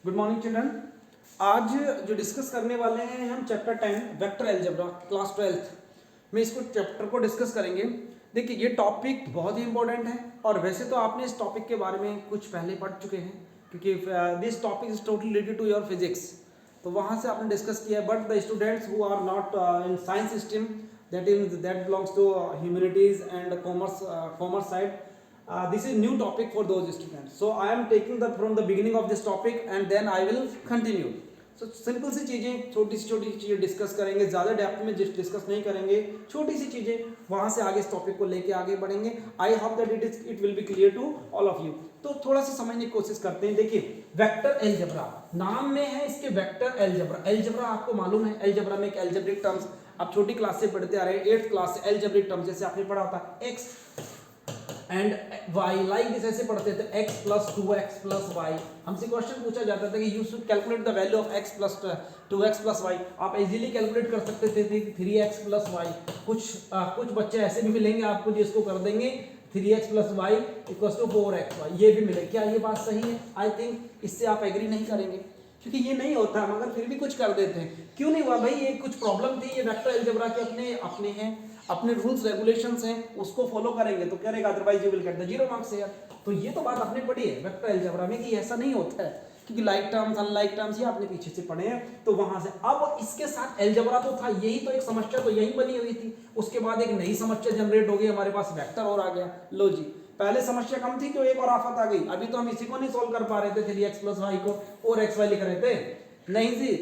Good morning children. आज जो discuss करने वाले हैं हम चैप्टर 10 वेक्टर अलजेब्रा क्लास 12 में इसको चैप्टर को डिस्कस करेंगे। देखिए ये टॉपिक बहुत ही इंपॉर्टेंट है और वैसे तो आपने इस टॉपिक के बारे में कुछ पहले पढ़ चुके हैं क्योंकि this topic is totally related to your physics, तो वहाँ से आपने डिस्कस किया है। But the students who are not in science stream that belongs to humanities and commerce side, this is new topic for those students, so I am taking the from the beginning of this topic and then I will continue. So simple सी चीज़ें, छोटी सी चीज़ें discuss करेंगे, ज़्यादा depth में discuss नहीं करेंगे, छोटी सी चीज़ें, वहाँ से आगे इस टॉपिक को लेके आगे बढ़ेंगे। I hope that it will be clear to all of you. तो थोड़ा सा समझने की कोशिश करते हैं। देखिए वेक्टर अलजेब्रा नाम में है इसके, वेक्टर अलजेब्रा। अलजेब्रा आपको मालूम है, अलजेब्रा में एक अलजेब्रिक टर्म्स आप छोटी क्लास से पढ़ते आ रहे हैं, 8th क्लास से अलजेब्रिक टर्म्स जैसे आपने पढ़ा होता X and Y, like this ऐसे पढ़ते थे, x plus 2x plus Y. हमसे क्वेश्चन पूछा जाता था कि you should calculate the value of x plus 2x plus Y. आप इजीली कैलकुलेट कर सकते थे 3x प्लस वाई। कुछ बच्चे ऐसे भी मिलेंगे आपको जिसको कर देंगे 3x plus Y equals to 4x Y, ये भी मिले। क्या ये बात सही है? आई थिंक इससे आप एग्री नहीं करेंगे क्योंकि ये नहीं होता, मगर फिर भी कुछ कर देते हैं। क्यों नहीं हुआ भाई? ये कुछ प्रॉब्लम थी। ये वेक्टर अलजेब्रा के अपने हैं, अपने रूल्स रेगुलेशंस हैं, उसको फॉलो करेंगे तो करेगा, otherwise you will get the 0 marks यार। तो ये तो बात आपने पढ़ी है वेक्टर अलजेब्रा में कि ऐसा नहीं होता है, क्योंकि लाइक टर्म्स अनलाइक टर्म्स ये आपने पीछे से पढ़े हैं। तो वहां से अब इसके साथ अलजेब्रा तो था, यही तो एक समस्या तो यही बनी हुई थी। उसके बाद एक नई समस्या जनरेट हो गई, हमारे पास वेक्टर और आ गया। लो जी, पहले समस्या कम थी तो एक और आफत आ गई। अभी तो हम इसी को नहीं सोल्व कर पा रहे थे, 3x प्लस वाई को 4x वाई लिख रहे थे। नहीं जी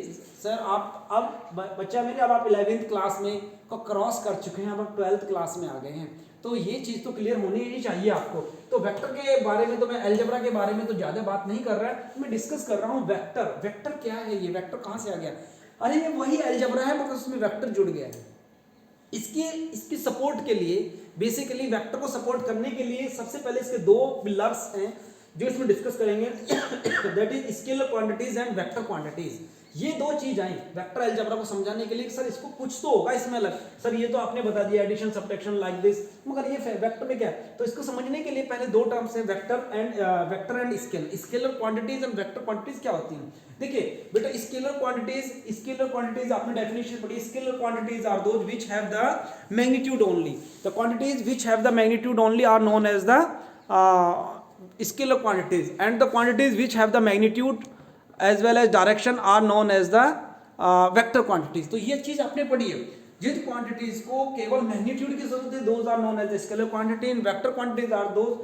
सर, आप अब बच्चा मेरे, अब आप 11th क्लास में को क्रॉस कर चुके हैं, अब आप 12th क्लास में आ गए हैं, तो ये चीज़ तो क्लियर होनी ही चाहिए आपको। तो वेक्टर के बारे में तो मैं अलजेब्रा के बारे में तो ज़्यादा बात नहीं कर रहा है, मैं डिस्कस कर रहा हूँ वेक्टर। वेक्टर क्या है? ये वेक्टर कहाँ से आ गया? अरे ये वही अलजेब्रा है मगर उसमें वेक्टर जुड़ गया है। इसकी सपोर्ट के लिए, बेसिकली वेक्टर को सपोर्ट करने के लिए सबसे पहले इसके दो पिलर्स हैं जो इसमें डिस्कस करेंगे, that is scalar quantities and vector quantities. ये दो चीज आई वेक्टर अलजेब्रा को समझाने के लिए। सर इसको कुछ तो होगा इसमें अलग, सर ये तो आपने बता दिया एडिशन सब्ट्रैक्शन लाइक दिस, मगर ये वेक्टर में क्या है? तो इसको समझने के लिए पहले दो टर्म्स हैं, vector and scale. Scalar quantities and vector quantities क्या होती हैं? देखिए बेटा, स्केलर क्वांटिटीज आपने डेफिनेशन पढ़ी। Scalar quantities are those which have the magnitude only. The quantities which have the magnitude only are known as the scalar quantities, and the quantities which have the magnitude as well as direction are known as the vector quantities। तो ये चीज आपने पढ़ी है। जिन quantities को केवल magnitude की जरूरत है, those are known as the scalar quantity, and vector quantities are those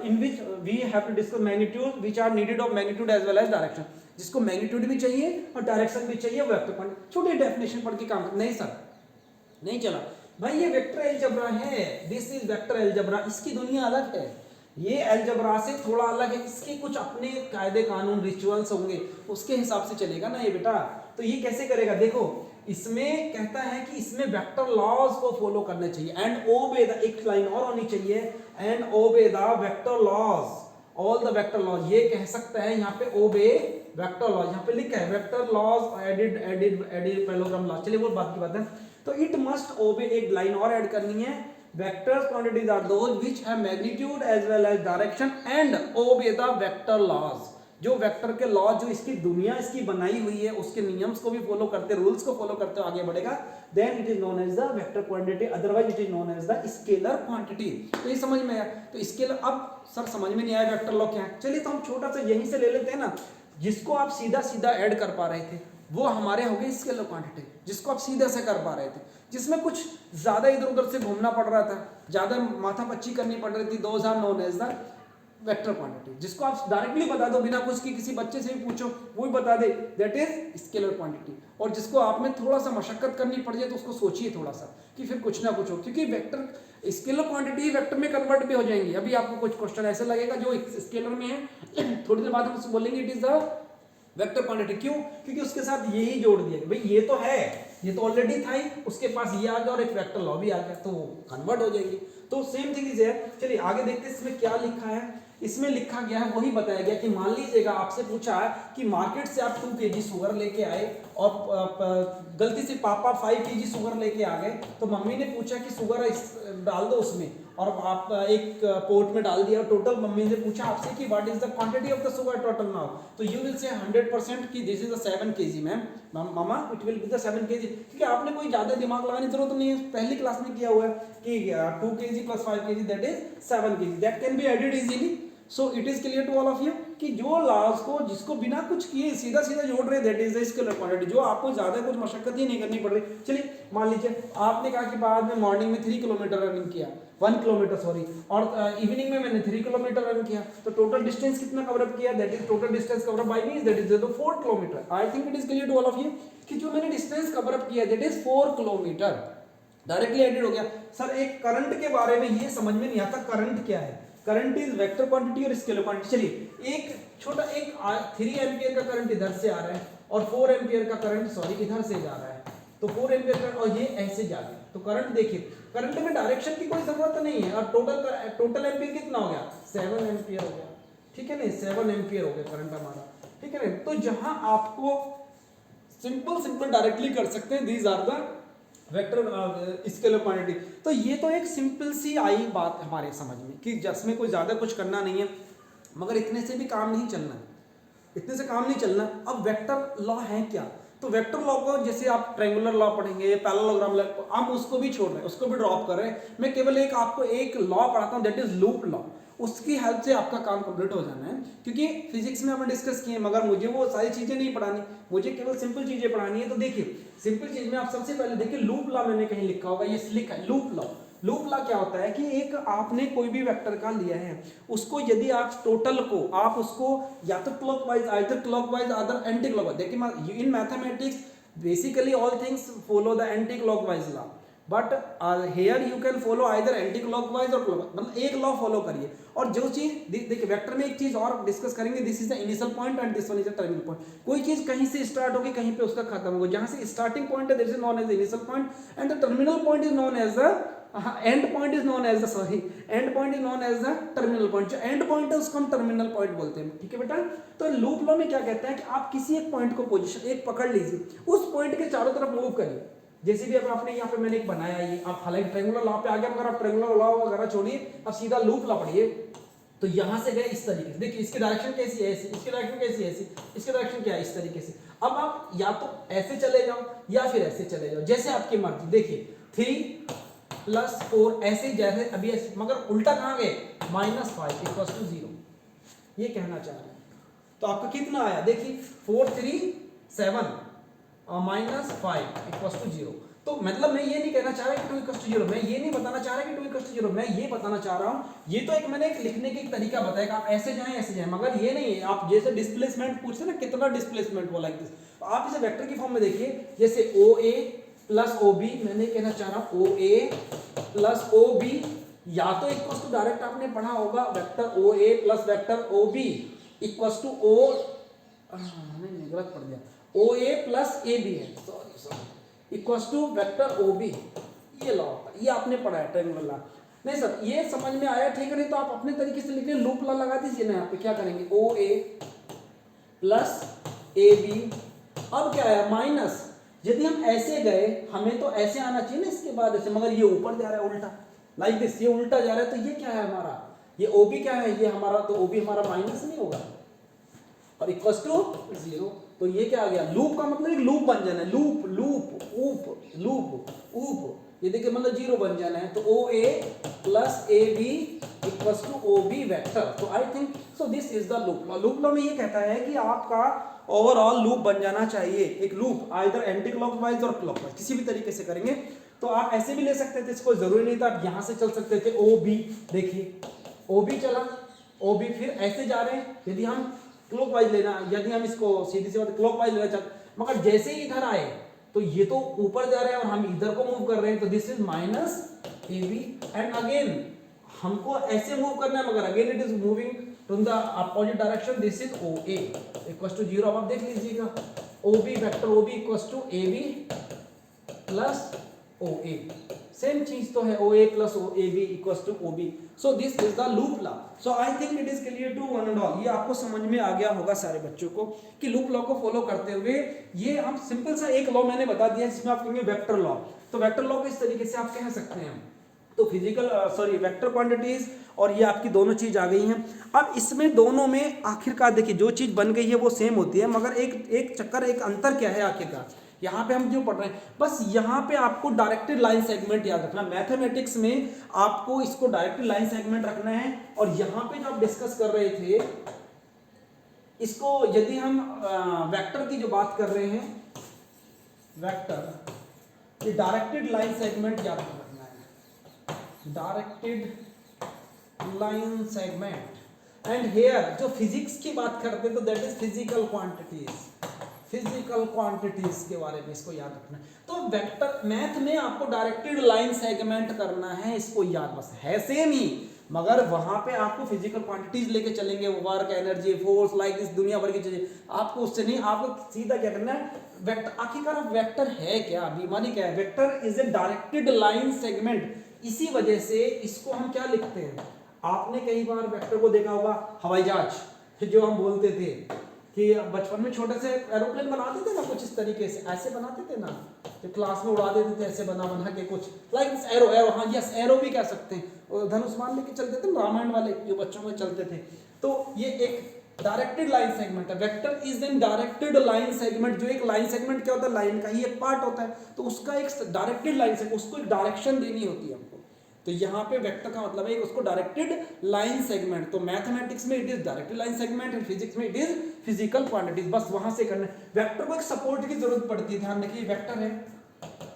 in which we have to discuss magnitude which are needed of magnitude as well as direction। जिसको मैग्नीट्यूड भी चाहिए और direction भी चाहिए, vector quantity. छोटी definition पढ़ के काम नहीं सर, नहीं चला भाई। ये वेक्टर अलजेब्रा है, दिस इज वेक्टर अलजेब्रा। इसकी दुनिया अलग है, ये अलजेब्रा से थोड़ा अलग है। इसके कुछ अपने कायदे कानून रिचुअल्स होंगे, उसके हिसाब से चलेगा ना ये बेटा। तो ये कैसे करेगा? देखो इसमें कहता है कि इसमें वेक्टर लॉज को फॉलो करने चाहिए एंड ओबे द, एक लाइन और होनी चाहिए, and obey the vector laws, all the vector laws. ये कह सकता है यहाँ पे ओबे वेक्टर लॉज, यहाँ पे लिखा है vector laws added parallelogram laws. चलिए वो बात की बात है। तो इट मस्ट ओबे, एक लाइन और ऐड करनी है, vectors quantities are those which have magnitude as well as direction and obey the vector laws. जो वेक्टर के लॉ, जो इसकी दुनिया इसकी बनाई हुई है, उसके नियम्स को भी फॉलो करते, रूल्स को फॉलो करते आगे बढ़ेगा, then it is known as the vector quantity, otherwise it is known as the scalar quantity. तो ये समझ में आया? तो स्केलर, अब सर समझ में नहीं आया वेक्टर लॉ क्या है? चलिए तो हम छोटा सा यहीं से ले लेते हैं ना, जिसको आप सीधा सीधा ऐड कर पा रहे थे वो हमारे हो गए स्केलर क्वांटिटी, जिसको आप सीधे से कर पा रहे थे, जिसमें कुछ ज्यादा इधर उधर से घूमना पड़ रहा था, ज्यादा माथा पच्ची करनी पड़ रही थी, those are known as the vector quantity. जिसको आप डायरेक्टली बता दो बिना कुछ की, किसी बच्चे से भी पूछो वो भी बता दे, दैट इज स्केलर क्वांटिटी। और जिसको आप में थोड़ा सा मशक्कत करनी पड़ जाए तो उसको सोचिए थोड़ा सा कि फिर कुछ ना कुछ हो, क्योंकि वेक्टर स्केलर क्वांटिटी वेक्टर में कन्वर्ट भी हो जाएंगी। अभी आपको कुछ क्वेश्चन ऐसे लगेगा जो स्केलर में है, थोड़ी देर बाद हम उसको बोलेंगे it is the vector quantity. क्यों? क्योंकि उसके साथ यही जोड़ दिया भाई, ये तो है, ये तो ऑलरेडी था ही, उसके पास ये आ गया और एक वेक्टर लॉ भी आ गया, तो वो कन्वर्ट हो जाएगी। तो सेम थिंग इज है। चलिए आगे देखते हैं इसमें क्या लिखा है। इसमें लिखा गया है वही बताया गया कि मान लीजिएगा आपसे पूछा है कि मार्केट से आप 2 kg शुगर लेके आए और गलती से पापा 5 kg शुगर लेके आ गए, तो मम्मी ने पूछा कि शुगर डाल दो उसमें, और आप एक पोर्ट में डाल दिया। टोटल मम्मी ने पूछा आपसे कि what is the quantity of the sugar total now, तो यू विल से 100% कि this is the 7 kg ma'am, mama it will be the 7 kg, क्योंकि आपने कोई ज्यादा दिमाग लगाने की जरूरत नहीं है, पहली क्लास में किया हुआ है कि 2 kg plus 5 kg that is 7 kg, that can be added easily. So it is clear to all of you कि जो लास्ट को जिसको बिना कुछ किए सीधा सीधा जोड़ रहे that is the scalar quantity, जो आपको ज्यादा कुछ मशक्कत ही नहीं करनी पड़ रही। चलिए मान लीजिए आपने कहा कि बाद में मॉर्निंग में 3 किलोमीटर रनिंग किया, 1 किलोमीटर सॉरी, और इवनिंग में मैंने 3 किलोमीटर रन किया, तो टोटल डिस्टेंस कितना कवर अप किया, that is total distance cover up by me that is the 4 kilometre. I think it is clear to all of you कि जो मैंने डिस्टेंस कवर अप किया that is 4 kilometre, directly added हो गया। Sir एक current के बारे में ये समझ में नहीं आता, करंट क्या है? करंट इज वेक्टर क्वांटिटी और स्केलर क्वांटिटी। चलिए एक छोटा एक 3 एम्पियर का करंट इधर से आ रहा है और 4 एम्पियर का करंट सॉरी इधर से जा रहा है, तो 4 एम्पियर करंट और ये ऐसे जा रहा है, तो करंट देखिए, करंट में डायरेक्शन की कोई जरूरत नहीं है, और टोटल एम्पियर कितना हो गया? 7 एम्पियर हो गया, ठीक है ना, 7 एम्पियर हो गया करंट हमारा, ठीक है ना। तो जहां आपको सिंपल डायरेक्टली कर सकते हैं, these are the vector scalar quantity. तो ये तो एक सिंपल सी आई बात हमारे समझ में कि जिसमें कोई ज़्यादा कुछ करना नहीं है, मगर इतने से भी काम नहीं चलना है, इतने से काम नहीं चलना। अब वेक्टर लॉ है क्या? तो वेक्टर लॉ को जैसे आप ट्रायंगुलर लॉ पढ़ेंगे, पैरेललोग्राम लॉ, हम उसको भी छोड़ रहे हैं, उसको भी ड्रॉप कर रहे हैं। मैं केवल एक आपको एक लॉ पढ़ाता हूँ दैट इज लूप लॉ, उसकी हेल्प से आपका काम कंप्लीट हो जाना है। क्योंकि फिजिक्स में हमने डिस्कस किए, मगर मुझे वो सारी चीजें नहीं पढ़ानी, मुझे केवल सिंपल चीजें पढ़ानी है। तो देखिए सिंपल चीज में आप सबसे पहले देखिए लूप लॉ मैंने कहीं लिखा होगा, ये लिखा है लूप लॉ। लूप लॉ क्या होता है कि एक आपने कोई भी वेक्टर का लिया है, उसको यदि आप टोटल को आप उसको या तो clockwise either clockwise other anti clockwise, देखिए in mathematics basically all things follow the anti clockwise law, but here you can follow either anti clockwise और क्लॉकवाइज, मतलब एक लॉ फॉलो करिए। और जो चीज देखिए वेक्टर में एक चीज और डिस्कस करेंगे, this is the initial point and this one is the terminal point. कोई चीज कहीं से स्टार्ट होगी कहीं पे उसका खत्म होगा, जहां से स्टार्टिंग पॉइंट है this is known as the initial point and the terminal point is known as the end point is known as the sorry end point is known as the terminal point. जो end point है उसको हम terminal point बोलते हैं, ठीक है बेटा। तो लूप लॉ में क्या कहता है कि आप किसी एक पॉइंट को पोजीशन एक पकड़ लीजिए, उस पॉइंट के चारों तरफ मूव करिए। जैसे भी अब आपने यहाँ पे मैंने एक बनाया, ये आप हालांकि ट्रायंगुलर लॉ पे आ गया, मगर आप ट्रायंगुलर लॉ वगैरह छोड़िए, अब सीधा लूप लॉ पढ़िए। तो यहां से गए इस तरीके से, देखिए इसकी डायरेक्शन कैसी है, ऐसी, इसकी डायरेक्शन कैसी है, ऐसी, इसकी डायरेक्शन क्या है, इस तरीके से। अब आप या तो ऐसे चले जाओ या फिर ऐसे चले जाओ, जैसे आपकी मर्जी। देखिए 3 + 4 ऐसे जैसे अभी ऐसे, मगर उल्टा कहां गए, -5 = 0, ये कहना चाह रहे हैं। तो आपका कितना आया, देखिए 4 3 7 -5 = 0। तो मतलब मैं ये नहीं कहना चाह रहा कि 2 = 0, मैं ये नहीं बताना चाह रहा कि 2 = 0, मैं ये बताना चाह रहा हूँ, ये तो एक मैंने एक लिखने का एक तरीका बताया कि आप ऐसे जाएं ऐसे जाएं, मगर ये नहीं है आप जैसे डिस्प्लेसमेंट पूछते ना कितना डिस्प्लेसमेंट हो लाइक दिस, तो आप इसे वेक्टर की फॉर्म में देखिए, जैसे OA + OB, मैंने कहना चाह रहा हूँ OA + OB, या तो इक्वल टू डायरेक्ट आपने पढ़ा होगा vector OA + vector OB = O, नहीं गलत पढ़ दिया, OA + AB है, सॉरी = वेक्टर OB, ये लॉ ये आपने पढ़ा है ट्रायंगुलर लॉ। नहीं सर ये समझ में आया, ठीक है, नहीं तो आप अपने तरीके से लिखिए, लूप लॉ लगा दीजिए ना, यहाँ पे क्या करेंगे OA + AB, अब क्या आया माइनस, यदि हम ऐसे गए हमें तो ऐसे आना चाहिए ना इसके बाद ऐसे, मगर ये ऊपर जा रहा है उल्टा लाइक दिस, ये उल्टा जा रहा है, तो ये क्या है हमारा, ये OB क्या है, ये हमारा, तो OB हमारा माइनस नहीं होगा और = 0, तो ये क्या आ गया, लूप का मतलब एक लूप बन जाना है, लूप लूप ऊप लूप ऊप, ये देखिए मतलब 0 बन जाना है। तो OA + AB = OB वेक्टर। तो I think so this is the loop law. Loop law में ये कहता है कि आपका ओवरऑल लूप बन जाना चाहिए, एक लूप आइदर एंटी क्लॉकवाइज और क्लॉकवाइज, किसी भी तरीके से करेंगे। तो आप ऐसे भी ले सकते थे, इसको जरूरी नहीं था, आप यहां से चल सकते थे OB, देखिए OB चला, OB फिर ऐसे जा रहे हैं, यदि हम क्लॉकवाइज लेना, यदि हम इसको सीधी सी बात क्लॉकवाइज लेना चाहते, मगर जैसे ही इधर आए तो ये तो ऊपर जा रहे हैं और हम इधर को मूव कर रहे हैं, तो दिस इज -AB एंड अगेन हमको ऐसे मूव करना है, मगर again it is moving to the opposite direction, this is OA = 0। अब आप देख लीजिएगा OB vector OB = AB + OA, same चीज तो है, OA plus AB equals to OB। So this is the loop law. So I think it is clear to one and all. ये आपको समझ में आ गया होगा सारे बच्चों को कि लूप लॉ को फॉलो करते हुए ये हम सिंपल सा एक लॉ मैंने बता दिया जिसमें आप कहेंगे वेक्टर लॉ। तो वेक्टर लॉ को इस तरीके से आप कह सकते हैं। तो फिजिकल वेक्टर क्वांटिटीज और ये आपकी दोनों चीज आ गई हैं। अब इसमें दोनों में आखिरकार देखिए जो चीज बन गई है वो सेम होती है, मगर एक चक्कर, एक अंतर क्या है आखिरकार, यहाँ पे हम जो पढ़ रहे हैं बस यहाँ पे आपको डायरेक्टेड लाइन सेगमेंट याद रखना। मैथमेटिक्स में आपको इसको डायरेक्टेड लाइन सेगमेंट रखना है। और यहाँ पे जो आप डिस्कस कर रहे थे इसको, यदि हम वेक्टर की जो बात कर रहे हैं, वेक्टर, ये डायरेक्टेड लाइन सेगमेंट याद रखना है, directed line segment. And here जो फिजिक्स की बात करते हैं तो that is physical quantities, physical quantities के बारे में इसको याद रखना है। तो वेक्टर मैथ में आपको डायरेक्टेड लाइन सेगमेंट करना है, इसको याद बस है सेम ही, मगर वहां पे आपको फिजिकल क्वांटिटीज लेके चलेंगे, work, energy, force, like this, दुनिया भर की चीजें। आपको उससे नहीं, आपको सीधा क्या करना है, वेक्टर। आखिरकार वेक्टर है क्या, बीमारी क्या है? Vector is a directed line segment. इसी वजह से इसको हम क्या लिखते हैं, आपने कई बार वेक्टर को देखा होगा, हवाई जहाज जो हम बोलते थे कि बचपन में छोटे से एरोप्लेन बनाते थे ना, कुछ इस तरीके से ऐसे बनाते थे ना, जो क्लास में उड़ा देते थे ऐसे बना बना के कुछ, लाइक एरो, एरो, हाँ यस, एरो भी कह सकते हैं। और धनुष मान लेके चलते थे रामायण वाले जो बच्चों में चलते थे। तो ये एक डायरेक्टेड लाइन सेगमेंट है। Vector is an directed line segment. जो एक लाइन सेगमेंट क्या होता है, लाइन का ही एक पार्ट होता है, तो उसका एक डायरेक्टेड लाइन सेगमेंट, उसको एक डायरेक्शन देनी होती है हमको। तो यहाँ पे वेक्टर का मतलब है उसको डायरेक्टेड लाइन सेगमेंट। तो मैथमेटिक्स में it is directed line segment and physics में इट इज फिजिकल क्वांटिटीज। बस वहां से करना है। वेक्टर को एक सपोर्ट की जरूरत पड़ती है, ध्यान रखिए, वेक्टर है,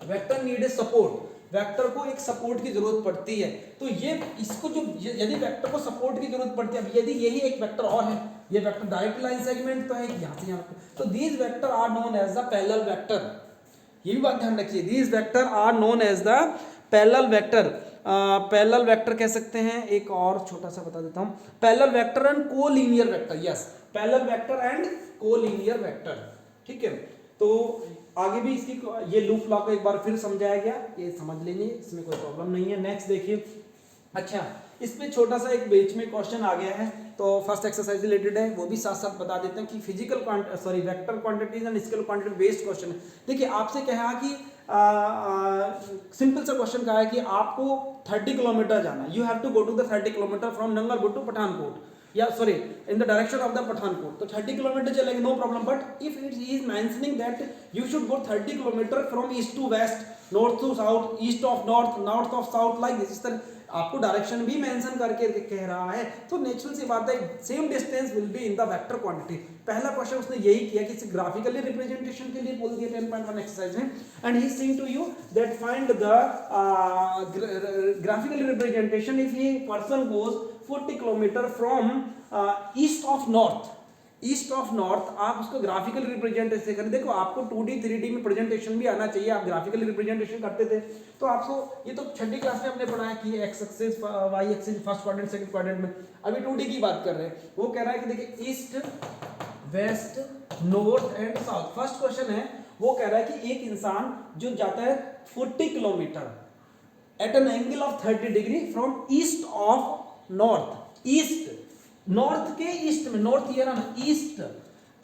vector need a support, vector को एक सपोर्ट की जरूरत पड़ती है। तो ये इसको जो, यदि वेक्टर को सपोर्ट की जरूरत पड़ती है, यदि यही एक वेक्टर और है, ये वेक्टर डायरेक्ट लाइन सेगमेंट तो है यहाँ से यहाँ, तो these vector are known as the parallel vector. ये भी बात ध्यान रखिए, these vector are known as the parallel vector. Parallel vector कह सकते हैं। एक और छोटा सा बता देता हूं, parallel vector and collinear vector. Yes, parallel vector and collinear vector. ठीक है, तो आगे भी इसकी ये लूप लॉ को एक बार फिर समझाया गया, ये समझ लेंगे, इसमें कोई प्रॉब्लम नहीं है। नेक्स्ट देखिए, अच्छा इसमें छोटा सा एक बीच में क्वेश्चन आ गया है, तो फर्स्ट एक्सरसाइज रिलेटेड है, वो भी साथ साथ बता देते हैं कि physical vector quantities and scalar quantity based question है। देखिए आपसे कहा कि सिंपल सा क्वेश्चन कहा है कि आपको 30 किलोमीटर जाना, you have to go to the 30 kilometre from Nangalgud to Pathankot, या sorry in the direction of the Pathankot. तो 30 किलोमीटर चलेंगे, no problem, but if it is mentioning that you should go 30 kilometre from east to west, north to south, east of north, north of south, like this, इस तरह आपको direction भी mention करके कह रहा है, तो नेचुरल सी बात है same distance will be in the vector quantity. पहला क्वेश्चन उसने यही किया कि इसे ग्राफिकली रिप्रेजेंटेशन के लिए बोल दिया 10.1 एक्सरसाइज में, and he is saying to you that find the graphically representation if he person goes 40 kilometre from east of north, east of north, आप उसको ग्राफिकल रिप्रेजेंटेशन करें। देखो आपको 2D 3D में प्रेजेंटेशन भी आना चाहिए, आप ग्राफिकल रिप्रेजेंटेशन करते थे तो आपको, ये तो छठी क्लास में हमने पढ़ा है कि x axis, y axis, first quadrant, second quadrant में। अभी 2D की बात कर रहे हैं। वो कह रहा है कि देखिए east, west, north and south. First question है, वो कह रहा है कि एक इंसान जो जाता है 40 kilometre at an angle of 30 degree from east of north, east, north के ईस्ट में, नॉर्थ ये रहा, east,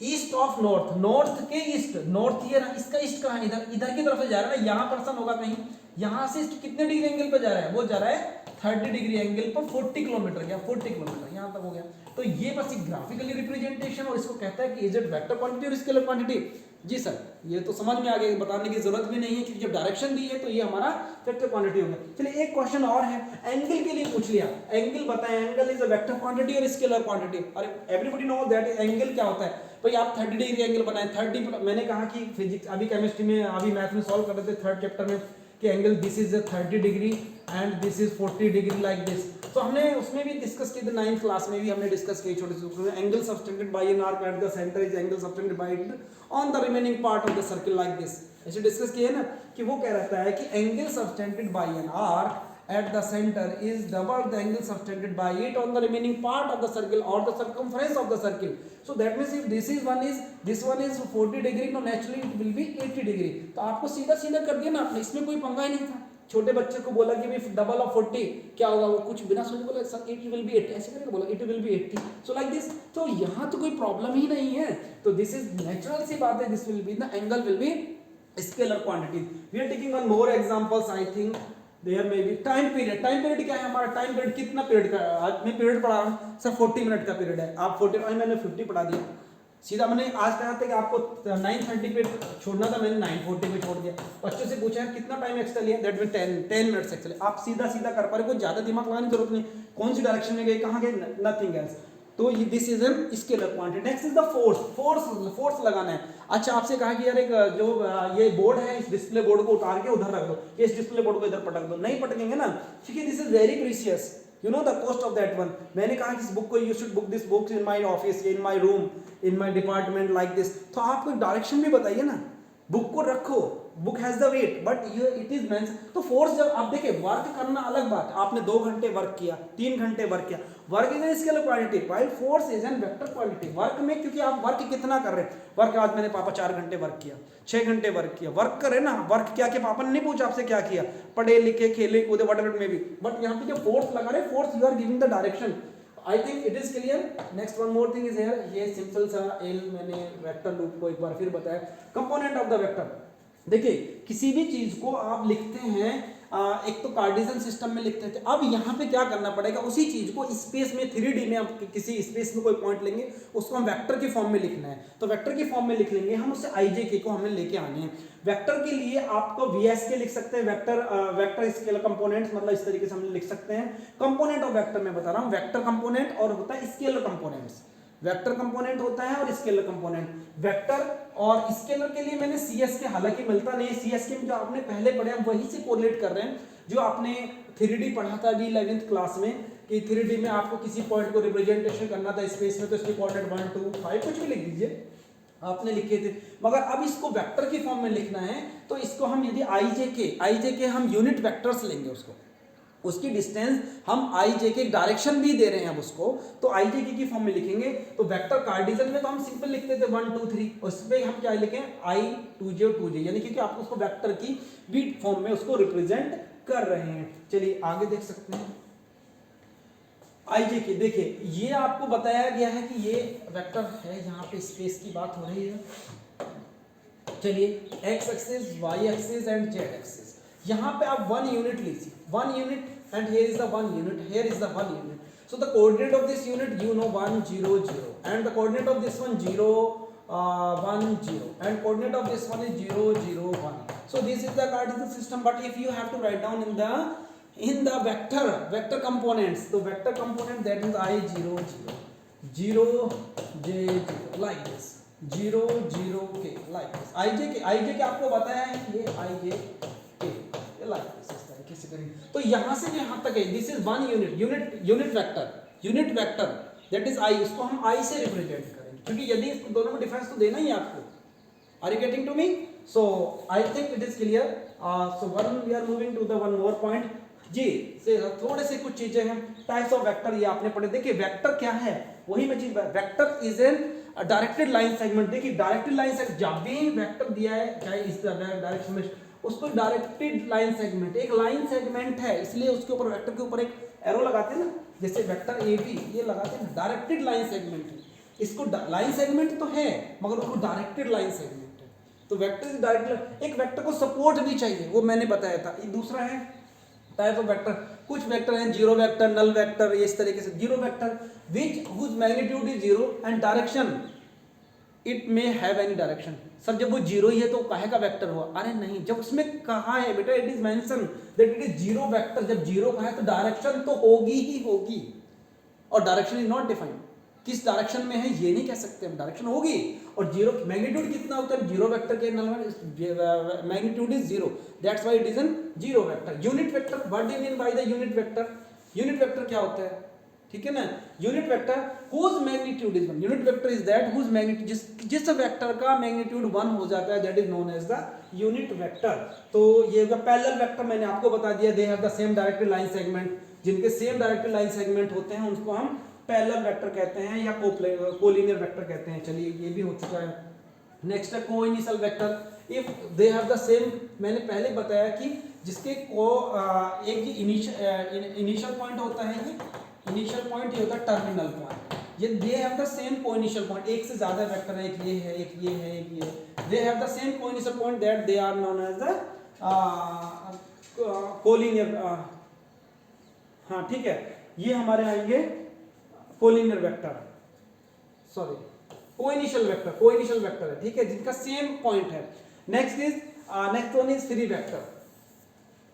east of north, north के ईस्ट, नॉर्थ ये रहा, इसका ईस्ट कहाँ है, इधर, इधर की तरफ से जा रहा है, यहाँ पर्सन होगा कहीं, यहाँ से कितने डिग्री एंगल पे जा रहा है, वो जा रहा है 30 डिग्री एंगल पर 40 किलोमीटर गया, 40 किलोमीटर यहाँ तक हो गया। तो ये बस एक ग्राफिकली रिप्रेजेंटेशन, और इसको कहता है कि इज इट वेक्टर क्वांटिटी और स्केलर क्वांटिटी। जी सर, ये तो समझ में आ गया, बताने की जरूरत भी नहीं है क्योंकि जब डायरेक्शन दी है तो ये हमारा वेक्टर क्वांटिटी होगा। चलिए एक क्वेश्चन और है, एंगल के लिए पूछ लिया, एंगल बताएं, angle is a vector quantity और स्केलर क्वांटिटी। अरे एवरीबॉडी नो दैट एंगल क्या होता है भाई। आप 30 डिग्री एंगल बनाएं, 30, मैंने कहा कि फिजिक्स, अभी केमिस्ट्री में, अभी मैथ में सॉल्व कर रहे थे 3rd चैप्टर में कि angle this is 30 degree and this is 40 degree like this. तो हमने उसमें भी डिस्कस किया था, 9th क्लास में भी हमने डिस्कस किया छोटे से, angle subtended bye an arc at the centre is angle subtended bye it on the remaining part of the circle like this. ऐसे डिस्कस किया है ना, कि वो कह रहता है कि angle subtended bye an arc at the center is double the angle subtended by it on the remaining part of the circle or the circumference of the circle. So that means if this one is 40 degree, no naturally it will be 80 degree. तो आपको सीधा सीधा कर दिया ना आपने, इसमें कोई पंगा ही नहीं था, छोटे बच्चे को बोला कि भाई डबल ऑफ 40 क्या होगा, वो कुछ बिना सोचे बोला सर इट विल बी 80, ऐसे करके बोला it will B 80, so like this. तो यहाँ तो कोई प्रॉब्लम ही नहीं है, तो दिस इज नेचुरल सी बात है, this will be the angle will be scalar quantity. We are taking one more examples, I think there may be time period. Time period क्या है हमारा, टाइम पीरियड कितना पीरियड का, आज मैं पीरियड पढ़ा रहा हूँ सर 40 मिनट का पीरियड है, आप 40 मैंने 50 पढ़ा दिया सीधा। मैंने आज कहा था कि आपको 9:30 पे छोड़ना था, मैंने 9:40 पे छोड़ दिया। बच्चों से पूछा है कितना टाइम एक्स्ट्रा लिया, दैट मीन 10 मिनट्स एक्स्ट्रा। आप सीधा सीधा कर पा रहे, कोई ज्यादा दिमाग लगाने की जरूरत नहीं, कौन सी डायरेक्शन में गए कहाँ गए, नथिंग एल्स। तो ये this is an scalar quantity. Next is the force. Force लगाना है। अच्छा आपसे कहा कि यार एक जो ये बोर्ड है इस डिस्प्ले बोर्ड को उतार के उधर रख दो, इस डिस्प्ले बोर्ड को इधर पटक दो, नहीं पटकेंगे ना, ठीक है। This is very precious, you know the cost of that one। मैंने कहा कि इस बुक को you should book this books in my office, in my room, in my department like this। तो आपको डायरेक्शन भी बताइए ना, बुक को रखो, book has the weight but it is mass. तो फोर्स जब आप देखिए वर्क करना अलग बात, आपने 2 घंटे वर्क किया, 3 घंटे वर्क किया, work is an scalar quantity while force is an vector quantity. Work में क्योंकि आप वर्क कितना कर रहे हैं, वर्क आज मैंने पापा 4 घंटे वर्क किया, 6 घंटे वर्क किया, वर्क करे ना, वर्क क्या किया पापा ने नहीं पूछा आपसे क्या किया, पढ़े लिखे खेले कूदे व्हाटएवर में भी, बट यहाँ पे जो फोर्स लगा रहे, force you are giving the direction. I think it is clear. Next one more thing is here, ये सिंपल सा एल मैंने वेक्टर लूप को एक बार फिर बताया, कंपोनेंट ऑफ द वेक्टर। देखिए किसी भी चीज को आप लिखते हैं एक तो कार्टेशियन सिस्टम में लिखते थे, अब यहाँ पे क्या करना पड़ेगा, उसी चीज को स्पेस में 3D में आप किसी स्पेस में कोई पॉइंट लेंगे, उसको हम वेक्टर के फॉर्म में लिखना है, तो वेक्टर के फॉर्म में लिख लेंगे हम, उससे IJK को हमें लेके आने हैं। वेक्टर के लिए आपको VSK लिख सकते हैं, वेक्टर स्केलर कंपोनेंट्स, मतलब इस तरीके से हम लिख सकते हैं। कंपोनेंट ऑफ वेक्टर मैं बता रहा हूँ, वेक्टर कंपोनेंट और होता है स्केलर कंपोनेंट्स। वेक्टर कंपोनेंट होता है और स्केलर कंपोनेंट। वेक्टर और स्केलर के लिए मैंने CSK हालांकि मिलता नहीं, CSK में जो आपने पहले पढ़े हम वही से कोरिलेट कर रहे हैं, जो आपने 3D पढ़ा था अभी 11th क्लास में, कि 3D में आपको किसी पॉइंट को रिप्रेजेंटेशन करना था स्पेस में, तो इसके कोऑर्डिनेट 1 2 5 कुछ भी लिख दीजिए, आपने लिखे थे। मगर अब इसको वेक्टर की फॉर्म में लिखना है, तो इसको हम यदि IJK हम यूनिट वेक्टर्स लेंगे, उसकी डिस्टेंस हम IJK डायरेक्शन भी दे रहे हैं अब उसको, तो IJK की फॉर्म में लिखेंगे। तो वेक्टर कार्टेशियन में तो हम सिंपल लिखते थे 1 2 3, उसमें हम क्या लिखें I 2J और 2J, यानी क्योंकि आप उसको वेक्टर की भी फॉर्म में उसको रिप्रेजेंट कर रहे हैं। चलिए आगे देख सकते हैं IJK। देखिए ये आपको बताया गया है कि ये वेक्टर है, यहाँ पे स्पेस की बात हो रही है। चलिए x axis, y axis and z axis, यहाँ पे आप 1 यूनिट लीजिए, 1 unit and here is the 1 unit, here is the 1 unit, so the coordinate of this unit you know 1 0 0, and the coordinate of this one 0 1 0, and coordinate of this one is 0 0 1, so this is the Cartesian system। but if you have to write down in the vector components, so vector component that is I 0 0 0 j 0 like this, 0 0 k like this। IJK आपको बताया है कि ये IJK like this इस तरीके से करेंगे। तो यहाँ से यहाँ तक है, this is 1 unit vector that is I, इसको हम I से रिप्रेजेंट करेंगे, क्योंकि यदि दोनों में डिफरेंस तो देना ही आपको। Are you getting to me? So I think it is clear. So one we are moving to the one more point जी, से थोड़े से कुछ चीजें हैं। टाइप्स ऑफ वेक्टर ये आपने पढ़े। देखिए वेक्टर क्या है, वही मैं चीज, vector is an directed line segment. देखिए डायरेक्टेड लाइन सेगमेंट, जब भी वेक्टर दिया है चाहे इस डायरेक्शन में, उसको डायरेक्टेड लाइन सेगमेंट, एक लाइन सेगमेंट है, इसलिए उसके ऊपर वेक्टर के ऊपर एक एरो लगाते हैं ना, जैसे वेक्टर AB ये लगाते हैं, डायरेक्टेड लाइन सेगमेंट है। इसको लाइन सेगमेंट तो है मगर उसको डायरेक्टेड लाइन सेगमेंट है। तो वेक्टर डायरेक्टेड, एक वेक्टर को सपोर्ट भी चाहिए, वो मैंने बताया था। दूसरा है टाइप ऑफ वेक्टर, कुछ वेक्टर हैं जीरो वेक्टर, नल वेक्टर, इस तरीके से। Zero vector which whose magnitude is zero and direction it may have any direction. Sir जब वो जीरो ही है तो काहे का वेक्टर हुआ? अरे नहीं, जब उसमें कहा है बेटा it is mention that it is zero vector, जब जीरो कहा है तो डायरेक्शन तो होगी ही होगी, और डायरेक्शन इज नॉट डिफाइंड, किस डायरेक्शन में है ये नहीं कह सकते हम, डायरेक्शन होगी। और जीरो मैग्नीट्यूड कितना होता है जीरो वेक्टर के, magnitude is zero, that's why it is an zero vector. Unit vector, what do you mean by the unit vector? Unit vector क्या होता है, ठीक है ना? Unit vector whose magnitude is 1, unit vector is that whose magnitude, जिस वेक्टर का magnitude 1 हो जाता है, that is known as the unit vector. तो ये पैरेलल वेक्टर मैंने आपको बता दिया, दे have the same directed line segment, जिनके सेम डायरेक्टेड लाइन सेगमेंट होते हैं उनको हम पैरेलल वेक्टर कहते हैं या कोलिनियर वेक्टर कहते हैं। चलिए ये भी हो चुका है। नेक्स्ट है coinitial vector. If they have the same, मैंने पहले बताया कि जिसके को एक इनिशियल पॉइंट होता है, ये इनिशियल पॉइंट ये होता है टर्मिनल पॉइंट, ये they have the same coinitial point, एक से ज्यादा वेक्टर है, एक ये है, एक ये है, एक ये है, they have the same coinitial point that they are known as the collinear, हाँ ठीक है, ये हमारे आएंगे collinear vector, sorry coinitial vector है, ठीक है, जिनका सेम पॉइंट है। Next one is free vector,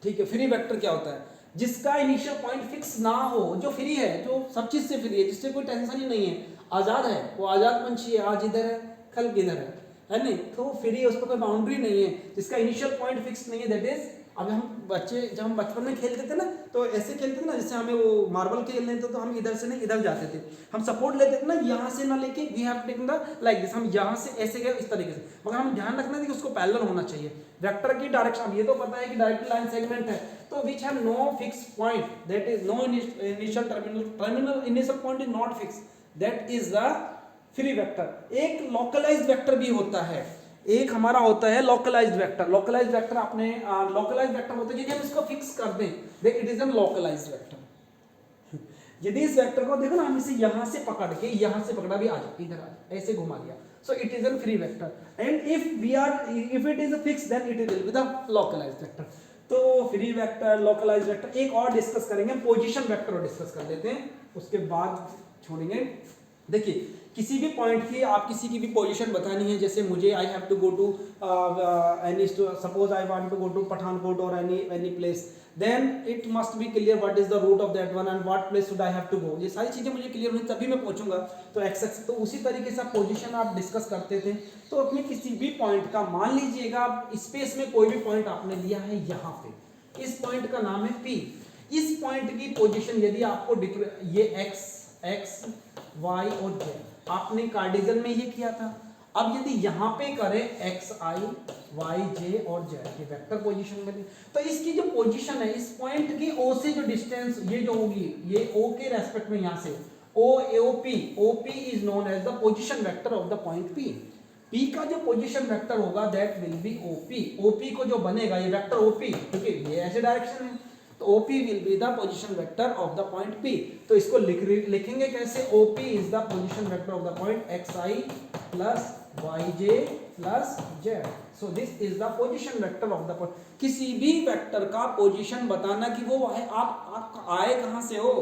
ठीक है। फ्री वेक्टर क्या होता है? जिसका इनिशियल पॉइंट फिक्स ना हो, जो फ्री है, जो सब चीज से फ्री है, जिससे कोई टेंशन ही नहीं है, आजाद है, वो आजाद पंछी है, आज इधर है कल किधर है नहीं, तो फ्री है, उस पर कोई बाउंड्री नहीं है, जिसका इनिशियल पॉइंट फिक्स नहीं है, दैट इज, अब जब हम बचपन में खेलते थे ना, तो ऐसे खेलते थे ना, जैसे हमें वो मार्बल खेलने थे, तो हम इधर से नहीं इधर जाते थे, हम सपोर्ट लेते थे ना, यहाँ से ना लेके we have taken the like this, हम यहाँ से ऐसे गए इस तरीके से, मगर हम ध्यान रखना है कि उसको पैरेलल होना चाहिए वेक्टर की डायरेक्शन। अब ये तो पता है कि डायरेक्ट लाइन सेगमेंट है, तो which have no fix point, that is no initial terminal initial point is not fix, that is the free vector. एक लोकलाइज्ड वेक्टर भी होता है, एक हमारा होता है लोकलाइज्ड वेक्टर। लोकलाइज्ड वेक्टर अपने लोकलाइज्ड वेक्टर होता है यदि हम इसको फिक्स कर दें, देख it is an localised vector. यदि इस वेक्टर को देखो ना, हम इसे यहां से पकड़ के यहां से पकड़ा भी, आ जाए इधर, आ ऐसे घुमा दिया, so it is an free vector. And if it is fix then it will be the localised vector. तो फ्री वेक्टर, लोकलाइज्ड वेक्टर एक और डिस्कस करेंगे, पोजीशन वेक्टर डिस्कस कर लेते हैं, उसके बाद छोड़ेंगे। देखिए किसी भी पॉइंट की आप किसी की भी पोजीशन बतानी है, जैसे मुझे I have to go to any, suppose I want to go to Pathankot और any place, then it must be clear what is the route of that one and what place should I have to go. ये सारी चीजें मुझे clear होनी तभी मैं पहुंचूंगा। तो access, तो उसी तरीके से पोजीशन आप डिस्कस करते थे। तो अपने किसी भी पॉइंट का, मान लीजिएगा स्पेस में कोई भी पॉइंट आपने लिया है, यहाँ पे इस पॉइंट का नाम है P। इस पॉइंट की पोजीशन यदि आपको ये x y और z, आपने कार्टेशियन में ये किया था, अब यदि यहाँ पे करें x i y j और z, ये वेक्टर पोजीशन में, तो इसकी जो पोजीशन है, इस पॉइंट की O से जो डिस्टेंस ये जो होगी, ये O के रेस्पेक्ट में यहाँ से OP is known as the position vector of the point P। P का जो पोजीशन वेक्टर होगा दैट विल बी OP को जो बनेगा ये वेक्टर OP, क्योंकि ये ऐसे डायरेक्शन है, तो OP will be the position vector of the point P। तो इसको लिखेंगे कैसे? OP is the position vector of the point xi plus yj plus z। So this is the position vector of the point। किसी भी vector का position बताना कि वो है, आप आए कहाँ से हो,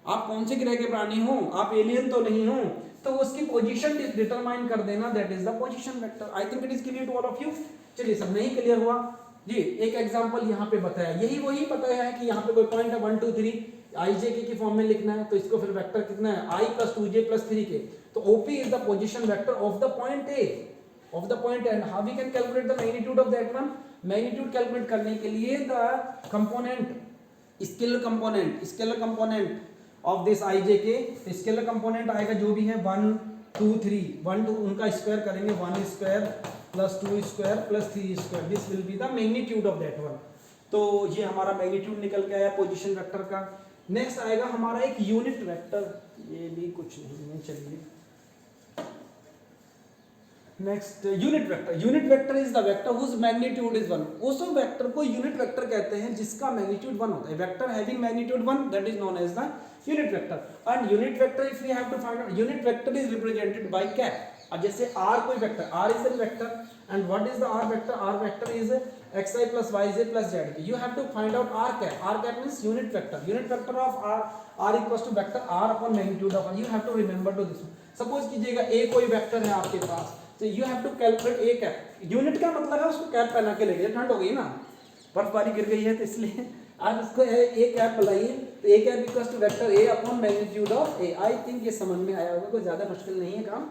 आप कौन से ग्रह के प्राणी हो, आप एलियन तो नहीं हो, तो उसकी पोजीशन डिटरमाइन कर देना, that is the position vector. I think it is clear to all of you. चलिए, सब नहीं क्लियर हुआ जी, एक एग्जांपल यहाँ पे बताया, यही वही बताया है कि यहाँ पे कोई पॉइंट है 1 2 3, आई जे के फॉर्म में लिखना है, तो इसको फिर वेक्टर कितना है i + 2j + 3k। तो OP is the position vector of the point A, of the point, and how we can calculate the magnitude of that one. Magnitude calculate करने के लिए the component, scalar component of this ij के, scalar component आएगा जो भी है 1 2 3, 1 2 उनका square करेंगे, 1 square plus 2 square plus 3 square, this will be the magnitude of that one. तो ये हमारा मैग्नीट्यूड निकल के आया पोजीशन वेक्टर का। नेक्स्ट आएगा हमारा एक यूनिट वेक्टर, ये भी कुछ नहीं है, चलिए next unit vector. Unit vector is the vector whose magnitude is 1। उस वेक्टर को यूनिट वेक्टर कहते हैं जिसका मैग्नीट्यूड 1 होता है। Vector having magnitude 1 that is known as the unit vector. And unit vector, if we have to find out, unit vector is represented by cap. अब जैसे r कोई vector, r is a vector, and what is the r vector? r vector is xi plus yj plus zk। you have to find out r cap। r cap means unit vector। unit vector of r equals to vector r upon magnitude of r। you have to remember to this one। Suppose कीजिएगा a कोई vector है आपके पास, तो you have to calculate a cap। Unit का मतलब है उसको cap पहना के ले गए, ठंड हो गई ना, बर्फबारी गिर गई है, तो इसलिए आप इसको a कैप बुलाइए, तो a cap equals to vector a upon magnitude of a। I think ये समझ में आया होगा, कोई ज्यादा मुश्किल नहीं है, काम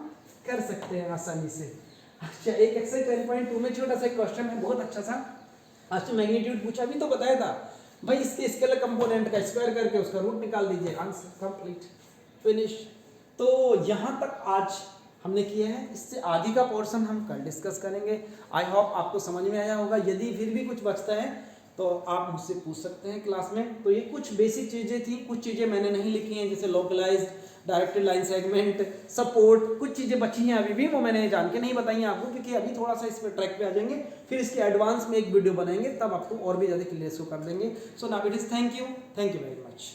कर सकते हैं आसानी से। अच्छा, एक एक्सरसाइज 12.2 में छोटा सा क्वेश्चन है, बहुत अच्छा सा। आज तो मैग्नीट्यूड पूछा भी तो बताया था भाई, इसके स्केलर कंपोनेंट का स्क्वायर करके उसका रूट निकाल दीजिए, आंसर कंप्लीट, फिनिश। तो यहाँ तक आज हमने किया है, इससे आगे का पोर्शन हम कल डिस्कस करेंगे। आई होप आपको समझ में आया होगा। यदि फिर भी कुछ बचता है तो आप मुझसे पूछ सकते हैं क्लास में। तो ये कुछ बेसिक चीज़ें थी, कुछ चीज़ें मैंने नहीं लिखी हैं जैसे localised, directed line segment, support, कुछ चीज़ें बची हैं अभी भी, वो मैंने जान के नहीं बताई हैं आपको, क्योंकि अभी थोड़ा सा इस पर ट्रैक पे आ जाएंगे, फिर इसके एडवांस में एक वीडियो बनाएंगे, तब आपको और भी ज़्यादा क्लियर शो कर देंगे। So now it is thank you very much.